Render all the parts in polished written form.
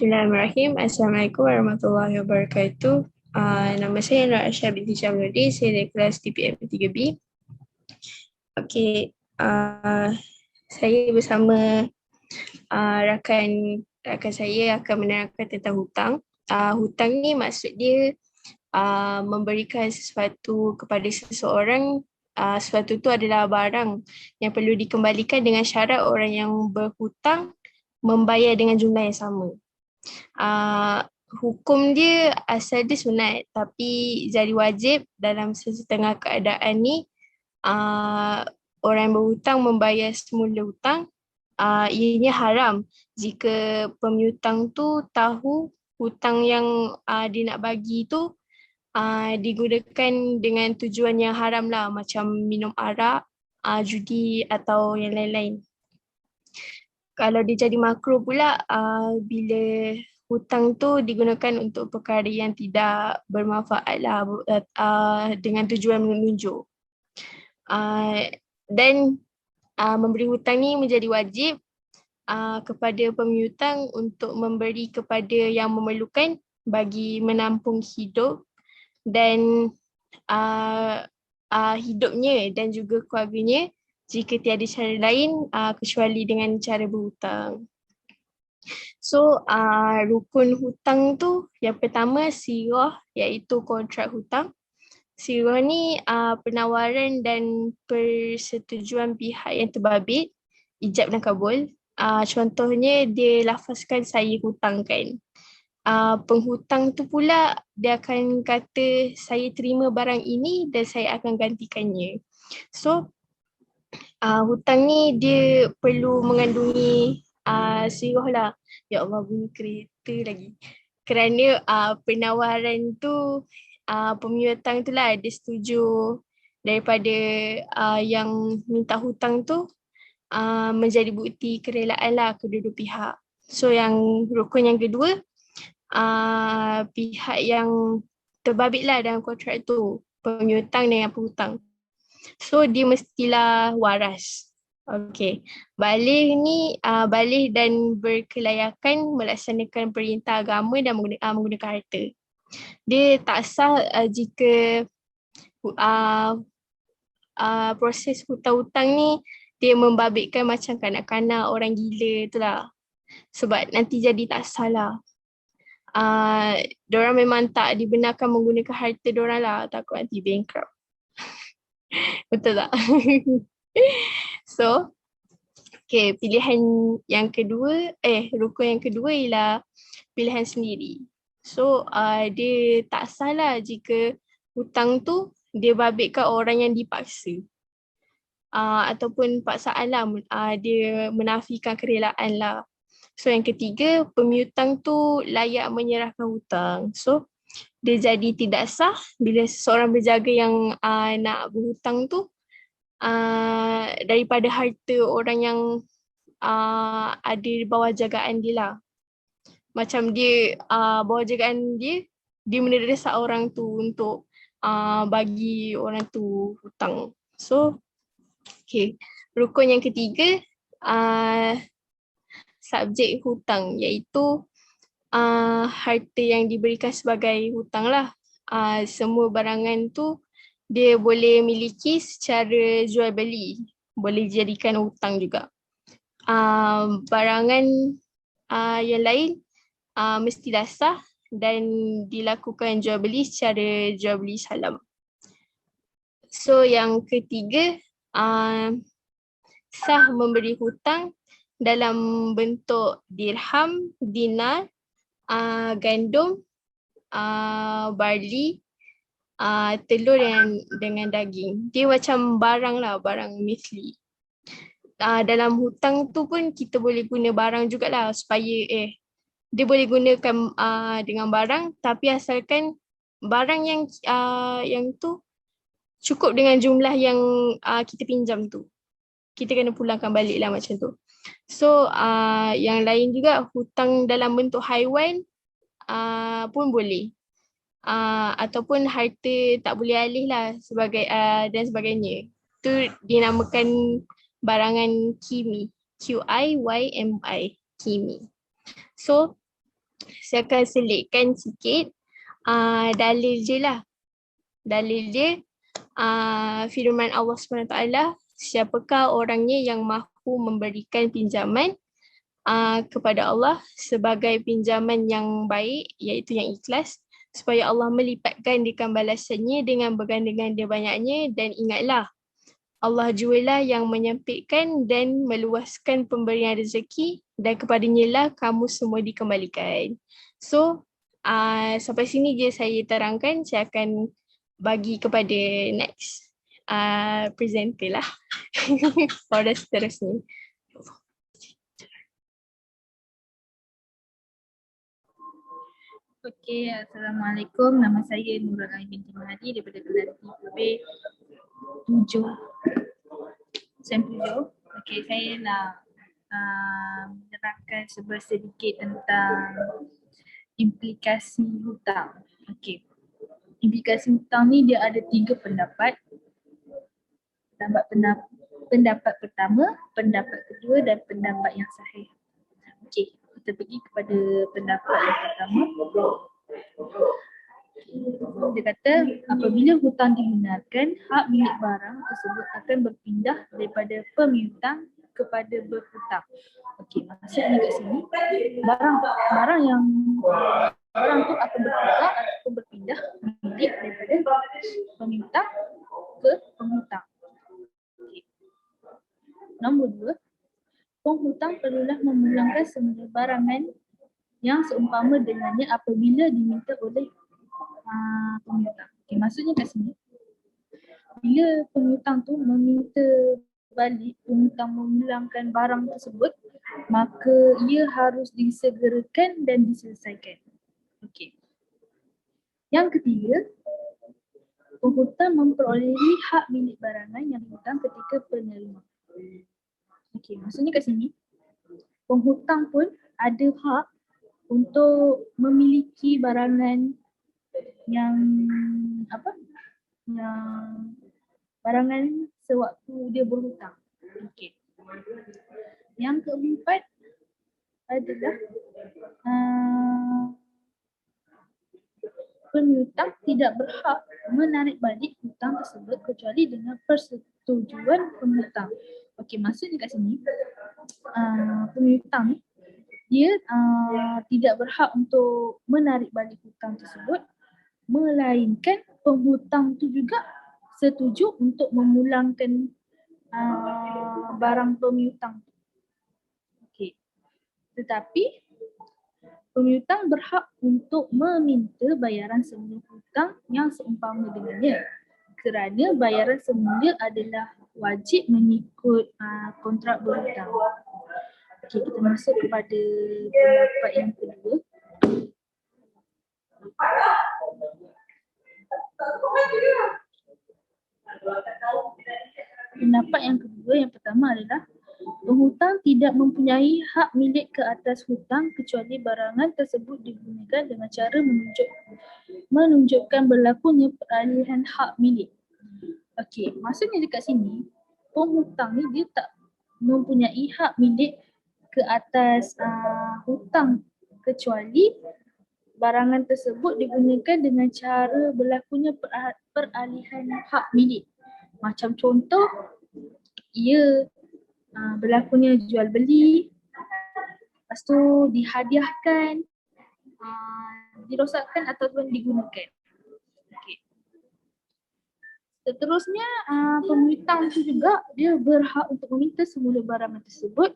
Bismillahirrahmanirrahim. Assalamualaikum warahmatullahi wabarakatuh. Nama saya Nur Aisyah binti Syamruddin. Saya dari kelas TPM 3B. Okey, saya bersama rakan saya akan menerangkan tentang hutang. Hutang ni maksud dia memberikan sesuatu kepada seseorang. Sesuatu tu adalah barang yang perlu dikembalikan dengan syarat orang yang berhutang membayar dengan jumlah yang sama. Hukum dia asal dia sunat, tapi jadi wajib dalam sesetengah keadaan ni. Orang yang berhutang membayar semula hutang, ianya haram jika pemiutang tu tahu hutang yang dia nak bagi tu digunakan dengan tujuan yang haram lah, macam minum arak, judi atau yang lain-lain. Kalau dia jadi makruh pula bila hutang tu digunakan untuk perkara yang tidak bermanfaat lah, dengan tujuan menunjuk. Dan memberi hutang ni menjadi wajib kepada pemiutang untuk memberi kepada yang memerlukan bagi menampung hidup dan hidupnya dan juga keluarganya jika tiada cara lain kecuali dengan cara berhutang. So, rukun hutang tu yang pertama sirah, iaitu kontrak hutang. Sirah ni penawaran dan persetujuan pihak yang terbabit, ijab dan kabul. Contohnya dia lafazkan saya hutangkan. Penghutang tu pula dia akan kata saya terima barang ini dan saya akan gantikannya. So, hutang ni dia perlu mengandungi sirah lah. Ya Allah, bunyi kereta lagi. Kerana penawaran tu pemiutang tu lah dia setuju daripada yang minta hutang tu menjadi bukti kerelaan lah kedua-dua pihak. So yang rukun yang kedua, pihak yang terbabit lah dalam kontrak tu, pemiutang dengan penghutang. So dia mestilah waras. Okey. Baligh ni baligh dan berkelayakan melaksanakan perintah agama dan menggunakan harta. Dia tak sah jika proses hutang-hutang ni dia membabitkan macam kanak-kanak, orang gila tu lah. Sebab nanti jadi tak sah lah. Diorang memang tak dibenarkan menggunakan harta diorang lah, takut nanti bankrupt. Betul tak? So, okay, pilihan yang kedua, rukun yang kedua ialah pilihan sendiri. So, dia tak salah jika hutang tu dia babitkan orang yang dipaksa. Ataupun paksaan lah, dia menafikan kerelaan lah. So, yang ketiga, pemiutang tu layak menyerahkan hutang. So, dia jadi tidak sah bila seseorang berjaga yang nak berhutang tu daripada harta orang yang ada di bawah jagaan dia lah. Macam dia bawah jagaan dia menedesak orang tu untuk bagi orang tu hutang. So, okay. Rukun yang ketiga, subjek hutang, iaitu harta yang diberikan sebagai hutang lah. Semua barangan tu dia boleh miliki secara jual beli, boleh dijadikan hutang juga. Barangan yang lain mestilah sah dan dilakukan jual beli secara jual beli salam. So yang ketiga, sah memberi hutang dalam bentuk dirham, dinar, gandum, barley, telur dengan daging. Dia macam barang lah, barang misli. Dalam hutang tu pun kita boleh guna barang jugalah supaya dia boleh gunakan dengan barang, tapi asalkan barang yang tu cukup dengan jumlah yang kita pinjam tu. Kita kena pulangkan balik lah macam tu. So yang lain juga, hutang dalam bentuk haiwan pun boleh. Ataupun harta tak boleh alih lah sebagai dan sebagainya. Itu dinamakan barangan kimi. QIYMI, kimi. So Saya akan selitkan sikit dalil je lah. Dalil dia firman Allah SWT, siapakah orangnya yang mahu memberikan pinjaman kepada Allah sebagai pinjaman yang baik, iaitu yang ikhlas, supaya Allah melipat gandakan balasannya dengan berganda-ganda banyaknya. Dan ingatlah, Allah jualah yang menyempitkan dan meluaskan pemberian rezeki, dan kepadanya lah kamu semua dikembalikan. So, sampai sini je saya terangkan. Saya akan bagi kepada next presenter lah pada seterusnya. Okey, Assalamualaikum. Nama saya Nurul Ain binti Mahdi daripada kelas IPB 7. Okey, saya nak menerangkan sedikit tentang implikasi hutang. Okey. Implikasi hutang ni dia ada 3 pendapat. Pendapat pertama, pendapat kedua dan pendapat yang sahih. Okey, kita pergi kepada pendapat yang pertama. Dia kata apabila hutang dibenarkan, hak milik barang tersebut akan berpindah daripada pemiutang kepada berhutang. Okey, maksudnya kat sini barang tu akan bertukar ataupun berpindah milik daripada pemiutang ke penghutang. Okay. Nombor 2, penghutang perlulah memulangkan semula barangan yang seumpama dengannya apabila diminta oleh penghutang. Okay, maksudnya kat sini, bila penghutang tu meminta balik penghutang memulangkan barang tersebut, maka ia harus disegerakan dan diselesaikan. Okey. Yang ketiga, penghutang memperolehi hak milik barangan yang dihutang ketika penerima. Okey, maksudnya kat sini, penghutang pun ada hak untuk memiliki barangan yang yang barangan sewaktu dia berhutang. Okey. Yang keempat adalah pemiutang tidak berhak menarik balik hutang tersebut kecuali dengan persetujuan penghutang. Okey, maksudnya kat sini pemiutang ni dia tidak berhak untuk menarik balik hutang tersebut, melainkan penghutang tu juga setuju untuk memulangkan barang pemiutang. Okey. Tetapi pemiutang berhak untuk meminta bayaran semula hutang yang seumpama dengannya, kerana bayaran semula adalah wajib mengikut kontrak berhutang. Okey, kita masuk kepada pendapat yang kedua. Pendapat yang kedua, yang pertama adalah penghutang tidak mempunyai hak milik ke atas hutang kecuali barangan tersebut digunakan dengan cara menunjukkan berlakunya peralihan hak milik. Okey, maksudnya dekat sini, penghutang ni dia tak mempunyai hak milik ke atas hutang kecuali barangan tersebut digunakan dengan cara berlakunya peralihan hak milik. Macam contoh, ia berlakunya jual beli, lepas tu dihadiahkan, dirosakkan ataupun digunakan. Okay. Seterusnya, pemiutang itu juga dia berhak untuk meminta semula barangan tersebut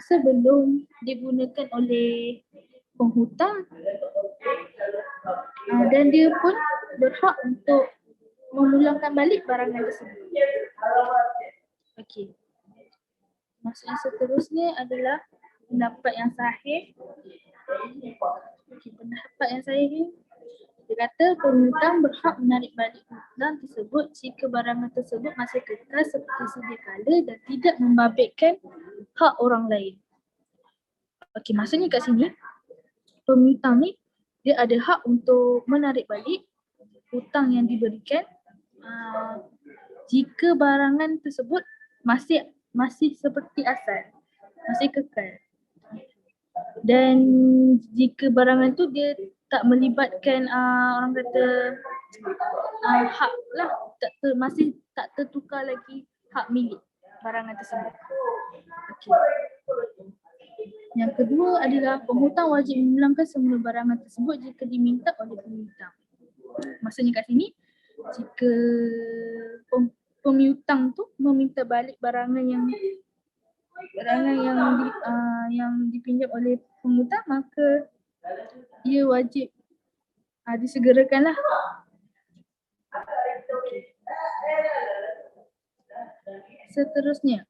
sebelum digunakan oleh penghutang, dan dia pun berhak untuk memulangkan balik barangan tersebut. Okey. Maksud yang seterusnya adalah pendapat yang sahih. Okey, pendapat yang sahih dia kata penghutang berhak menarik balik hutang tersebut jika barangan tersebut masih kekal seperti sedia kala dan tidak membabitkan hak orang lain. Okey, maksudnya kat sini penghutang ni dia ada hak untuk menarik balik hutang yang diberikan jika barangan tersebut masih seperti asal, masih kekal. Dan jika barangan tu dia tak melibatkan orang kata hak lah, masih tak tertukar lagi hak milik barangan tersebut. Okey. Yang kedua adalah penghutang wajib memulangkan semula barangan tersebut jika diminta oleh pemihutang. Maksudnya kat sini, jika pemihutang tu meminta balik barangan yang dipinjam oleh penghutang, maka ia wajib disegerakanlah. Seterusnya,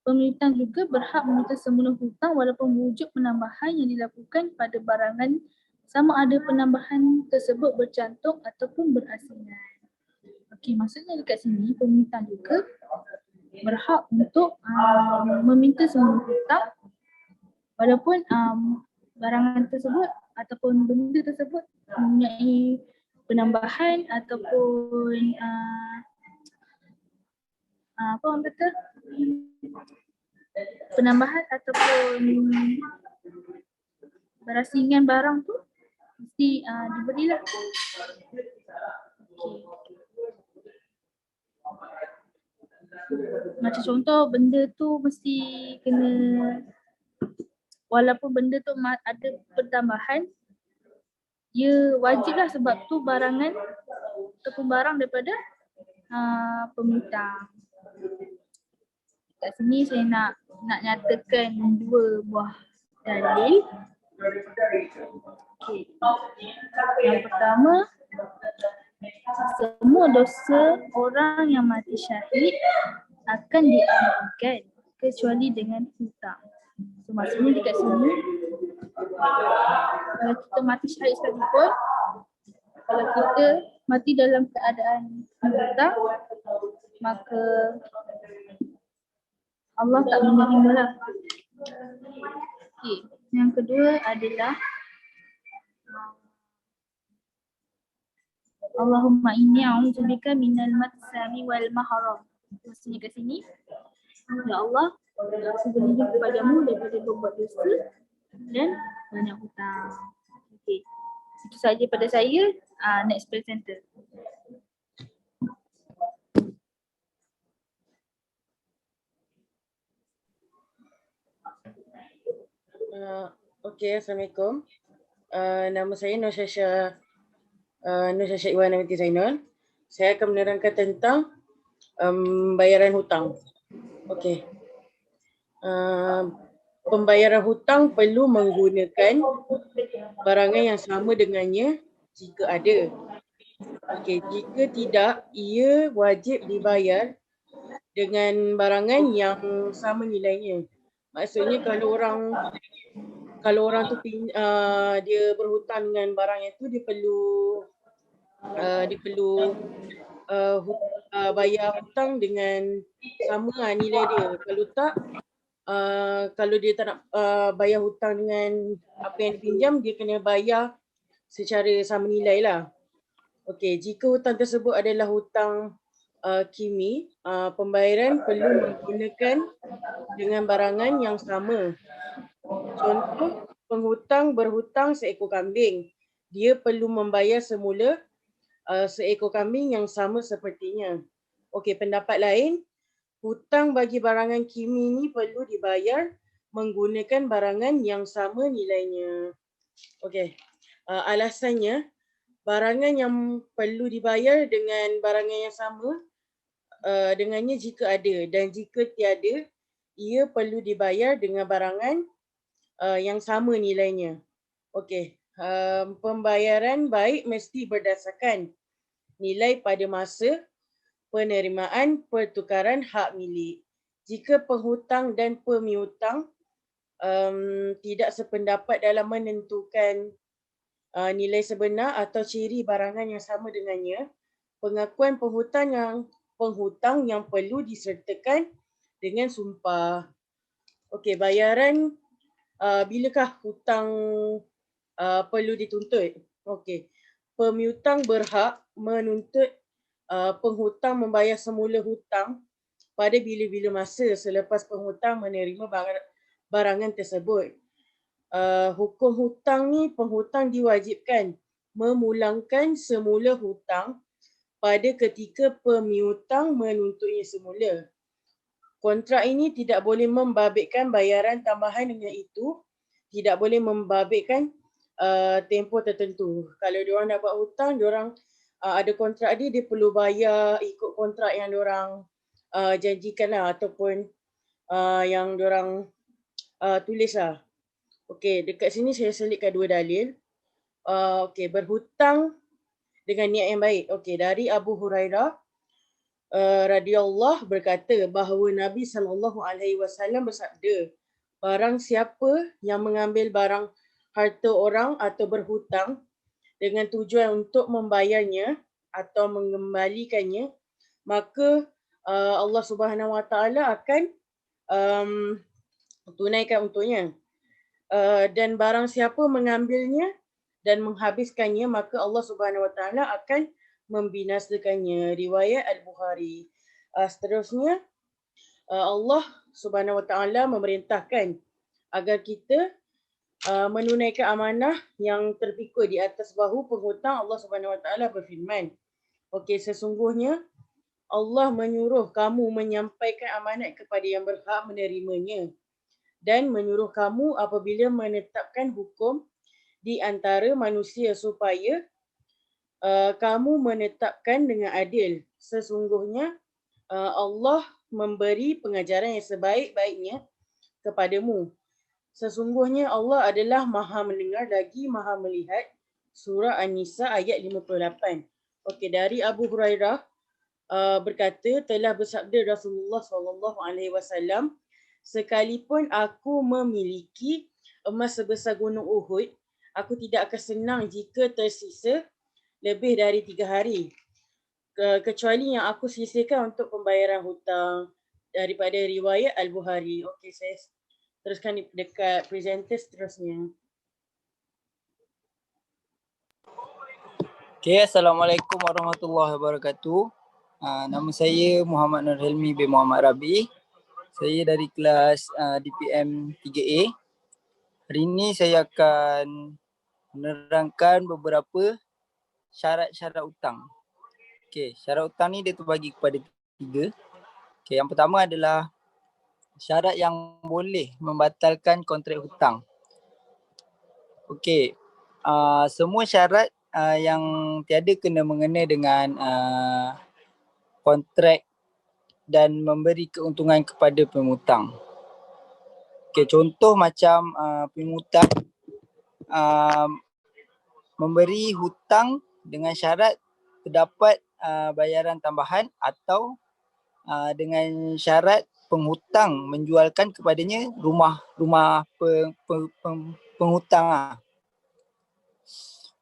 pemihutang juga berhak meminta semula hutang walaupun wujud penambahan yang dilakukan pada barangan sama ada penambahan tersebut bercantum ataupun berasingan. Okey, maksudnya dekat sini pemihutang juga berhak untuk meminta semula hutang walaupun barangan tersebut ataupun benda tersebut mempunyai penambahan ataupun apa orang kata, penambahan ataupun berasingan barang tu mesti diberilah. Macam contoh benda tu mesti kena, walaupun benda tu ada pertambahan, ia wajiblah sebab tu barangan ataupun barang daripada pemihutang. Kat sini saya nak nyatakan dua buah dalil. Okay. Yang pertama, semua dosa orang yang mati syahid akan diampunkan kecuali dengan hutang. So maksudnya dekat sini, kalau kita mati syahid sekalipun, kalau kita mati dalam keadaan hutang, maka Allah tak menerima lah. Okay. Yang kedua adalah Allahumma inni a'udzubika minal matsami wal mahram. Maksudnya kat sini, ya Allah, aku berlindung kepadamu daripada berbuat dosa dan banyak hutang. Okey. Itu saja pada saya. Next presenter. Okey, Assalamualaikum. Nama saya Nur Syasha Iwan binti Zainal. Saya akan menerangkan tentang bayaran hutang. Okey. Pembayaran hutang perlu menggunakan barangan yang sama dengannya jika ada. Okey, jika tidak, ia wajib dibayar dengan barangan yang sama nilainya. Maksudnya kalau orang tu dia berhutang dengan barang itu, dia perlu bayar hutang dengan sama nilai dia. Kalau tak, kalau dia tak nak bayar hutang dengan apa yang dipinjam, dia kena bayar secara sama nilai lah. Okey, jika hutang tersebut adalah hutang kimi, pembayaran perlu menggunakan dengan barangan yang sama. Contoh, penghutang berhutang seekor kambing. Dia perlu membayar semula seekor kambing yang sama sepertinya. Okey, pendapat lain, hutang bagi barangan kimi ni perlu dibayar menggunakan barangan yang sama nilainya. Okey, alasannya, barangan yang perlu dibayar dengan barangan yang sama dengannya jika ada, dan jika tiada, ia perlu dibayar dengan barangan yang sama nilainya. Okey, pembayaran baik mesti berdasarkan nilai pada masa penerimaan pertukaran hak milik. Jika penghutang dan pemihutang tidak sependapat dalam menentukan nilai sebenar atau ciri barangan yang sama dengannya, pengakuan penghutang yang perlu disertakan dengan sumpah. Okey, bayaran bilakah hutang perlu dituntut? Okey, pemihutang berhak menuntut penghutang membayar semula hutang pada bila-bila masa selepas penghutang menerima barangan tersebut. Hukum hutang ni, penghutang diwajibkan memulangkan semula hutang pada ketika pemiutang menuntutnya semula. Kontrak ini tidak boleh membabitkan bayaran tambahan, dengan itu tidak boleh membabitkan tempoh tertentu. Kalau diorang nak buat hutang, diorang ada kontrak dia perlu bayar ikut kontrak yang diorang janjikan lah, ataupun yang diorang tulis lah. Okey, dekat sini saya selitkan dua dalil. Okey, berhutang dengan niat yang baik. Okey, dari Abu Hurairah radhiyallahu berkata bahawa Nabi SAW bersabda, barang siapa yang mengambil barang harta orang atau berhutang dengan tujuan untuk membayarnya atau mengembalikannya, maka Allah Subhanahu Wa Taala akan tunaikan untuknya. Dan barang siapa mengambilnya dan menghabiskannya, maka Allah Subhanahu Wa Taala akan membinasakannya. Riwayat Al-Bukhari. Seterusnya, Allah Subhanahu Wa Taala memerintahkan agar kita menunaikan amanah yang terpikul di atas bahu penghutang. Allah Subhanahu Wa Taala berfirman, okey, sesungguhnya Allah menyuruh kamu menyampaikan amanat kepada yang berhak menerimanya dan menyuruh kamu apabila menetapkan hukum di antara manusia supaya kamu menetapkan dengan adil. Sesungguhnya Allah memberi pengajaran yang sebaik-baiknya kepadamu. Sesungguhnya Allah adalah Maha mendengar lagi Maha melihat. Surah An-Nisa ayat 58. Okey, dari Abu Hurairah berkata, telah bersabda Rasulullah SAW, sekalipun aku memiliki emas sebesar gunung Uhud, aku tidak akan senang jika tersisa lebih dari 3 hari. Kecuali yang aku sisihkan untuk pembayaran hutang, daripada riwayat Al-Bukhari. Okey, saya teruskan dekat presenter seterusnya. Okay, Assalamualaikum warahmatullahi wabarakatuh. Nama saya Muhammad Nur Helmi bin Muhammad Rabi. Saya dari kelas DPM 3A. Hari ini saya akan menerangkan beberapa syarat-syarat hutang. Okay, syarat hutang ni dia terbagi kepada 3. Okay, yang pertama adalah syarat yang boleh membatalkan kontrak hutang. Okay, semua syarat yang tiada kena mengena dengan kontrak dan memberi keuntungan kepada pemutang. Okay, contoh macam pemutang memberi hutang dengan syarat terdapat bayaran tambahan, atau dengan syarat penghutang menjualkan kepadanya rumah penghutang.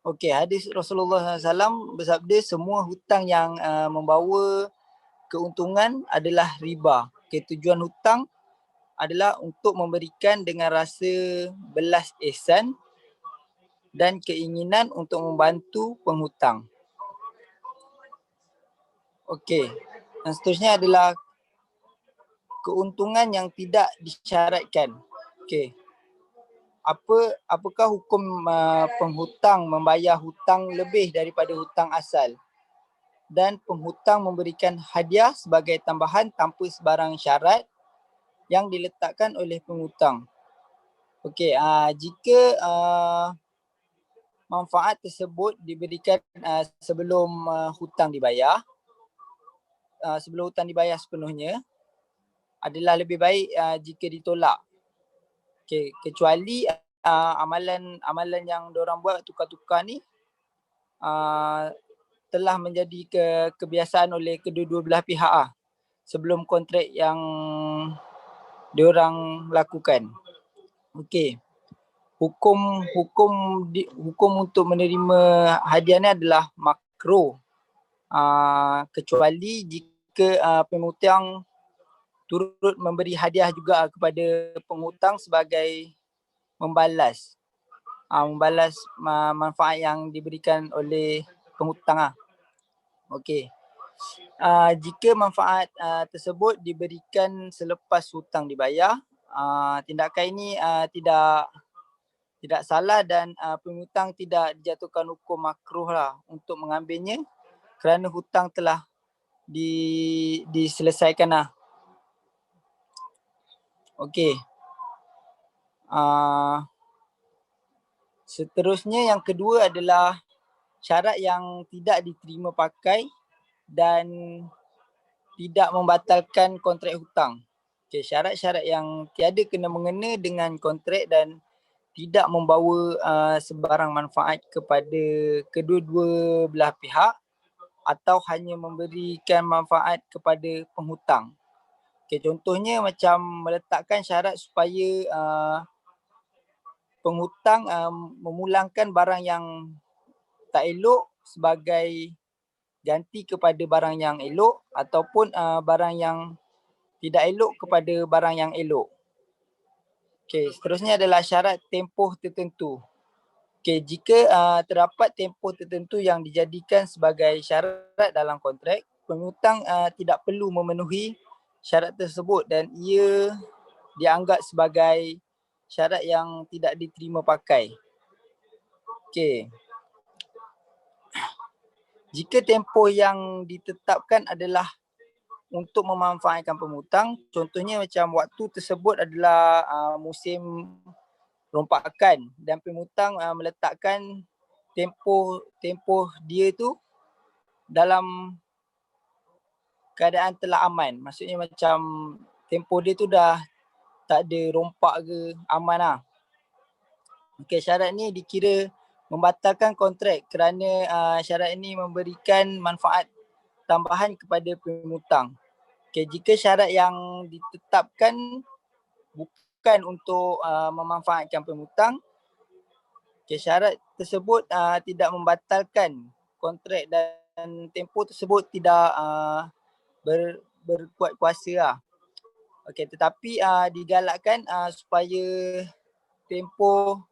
Okey, hadis Rasulullah SAW bersabda semua hutang yang membawa keuntungan adalah riba. Okey, tujuan hutang adalah untuk memberikan dengan rasa belas ihsan dan keinginan untuk membantu penghutang. Okey, yang seterusnya adalah keuntungan yang tidak disyaratkan. Okey, apakah hukum penghutang membayar hutang lebih daripada hutang asal dan penghutang memberikan hadiah sebagai tambahan tanpa sebarang syarat yang diletakkan oleh penghutang. Okey, jika manfaat tersebut diberikan sebelum hutang dibayar, sebelum hutang dibayar sepenuhnya, adalah lebih baik jika ditolak. Okay, kecuali amalan yang diorang buat tukar-tukar ni telah menjadi kebiasaan oleh kedua-dua belah pihak sebelum kontrak yang diorang lakukan. Okey. Hukum untuk menerima hadiah ni adalah makruh. Kecuali jika pemutang turut memberi hadiah juga kepada penghutang sebagai membalas manfaat yang diberikan oleh penghutang. Okey. Jika manfaat tersebut diberikan selepas hutang dibayar, tindakan ini tidak salah dan penghutang tidak dijatuhkan hukum makruh lah untuk mengambilnya kerana hutang telah diselesaikan lah. Okey. Seterusnya yang kedua adalah syarat yang tidak diterima pakai dan tidak membatalkan kontrak hutang. Okay, syarat-syarat yang tiada kena mengena dengan kontrak dan tidak membawa sebarang manfaat kepada kedua-dua belah pihak atau hanya memberikan manfaat kepada penghutang. Okay, contohnya macam meletakkan syarat supaya penghutang memulangkan barang yang tak elok sebagai ganti kepada barang yang elok ataupun barang yang tidak elok kepada barang yang elok. Okey, seterusnya adalah syarat tempoh tertentu. Okey, jika terdapat tempoh tertentu yang dijadikan sebagai syarat dalam kontrak, penghutang tidak perlu memenuhi syarat tersebut dan ia dianggap sebagai syarat yang tidak diterima pakai. Okey. Jika tempoh yang ditetapkan adalah untuk memanfaatkan penghutang, contohnya macam waktu tersebut adalah musim rompakan dan penghutang meletakkan tempoh dia tu dalam keadaan telah aman. Maksudnya macam tempoh dia tu dah tak ada rompak ke, aman lah. Okey, syarat ni dikira membatalkan kontrak kerana syarat ini memberikan manfaat tambahan kepada penghutang. Okay, jika syarat yang ditetapkan bukan untuk memanfaatkan penghutang, okay, syarat tersebut tidak membatalkan kontrak dan tempoh tersebut tidak berkuat kuasa lah. Okay, tetapi digalakkan supaya tempoh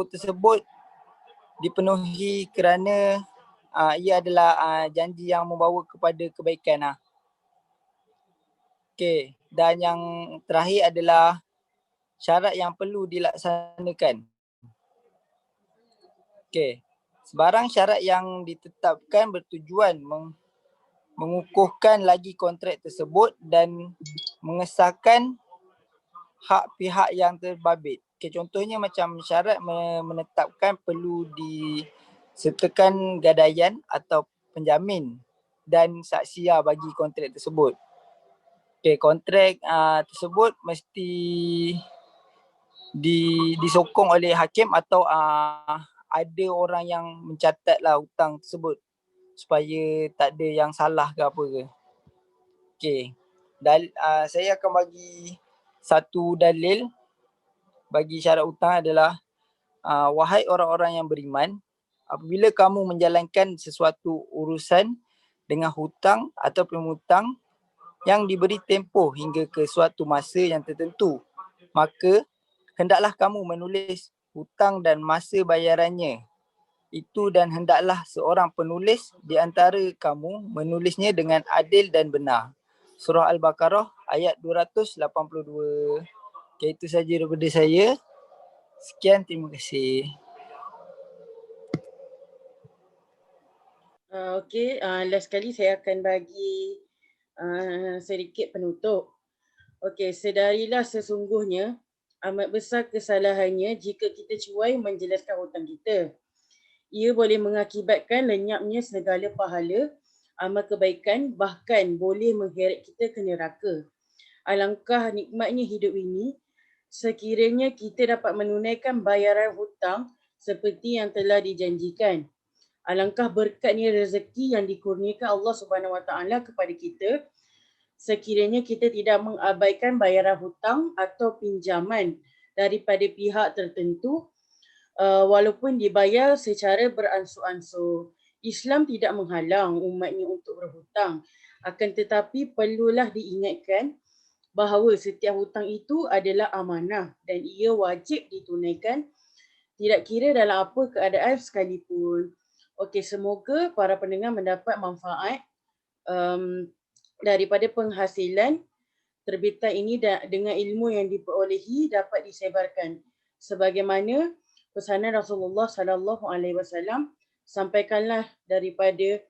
tersebut dipenuhi kerana ia adalah janji yang membawa kepada kebaikan lah. Okey, dan yang terakhir adalah syarat yang perlu dilaksanakan. Okey, sebarang syarat yang ditetapkan bertujuan mengukuhkan lagi kontrak tersebut dan mengesahkan hak pihak yang terbabit. Okey, contohnya macam syarat menetapkan perlu disertakan gadaian atau penjamin dan saksi bagi kontrak tersebut. Okay, kontrak tersebut mesti disokong oleh hakim atau ada orang yang mencatatlah hutang tersebut supaya tak ada yang salah ke apa ke. Okay, saya akan bagi satu dalil bagi syarat hutang adalah wahai orang-orang yang beriman, apabila kamu menjalankan sesuatu urusan dengan hutang atau penghutang yang diberi tempoh hingga ke suatu masa yang tertentu, maka hendaklah kamu menulis hutang dan masa bayarannya itu dan hendaklah seorang penulis di antara kamu menulisnya dengan adil dan benar. Surah Al-Baqarah ayat 282. Okay, itu saja daripada saya. Sekian, terima kasih. Okey, last kali saya akan bagi sedikit penutup. Okey, sedarilah sesungguhnya amat besar kesalahannya jika kita cuai menjelaskan hutang kita. Ia boleh mengakibatkan lenyapnya segala pahala, amal kebaikan, bahkan boleh mengheret kita ke neraka. Alangkah nikmatnya hidup ini sekiranya kita dapat menunaikan bayaran hutang seperti yang telah dijanjikan. Alangkah berkatnya rezeki yang dikurniakan Allah Subhanahu Wa Taala kepada kita sekiranya kita tidak mengabaikan bayaran hutang atau pinjaman daripada pihak tertentu walaupun dibayar secara beransur-ansur. Islam tidak menghalang umatnya untuk berhutang, akan tetapi perlulah diingatkan bahawa setiap hutang itu adalah amanah dan ia wajib ditunaikan tidak kira dalam apa keadaan sekalipun. Okey, semoga para pendengar mendapat manfaat daripada penghasilan terbitan ini dengan ilmu yang diperolehi dapat disebarkan sebagaimana pesanan Rasulullah sallallahu alaihi wasallam, sampaikanlah daripada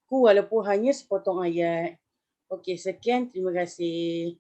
ku walaupun hanya sepotong ayat. Okey, sekian, terima kasih.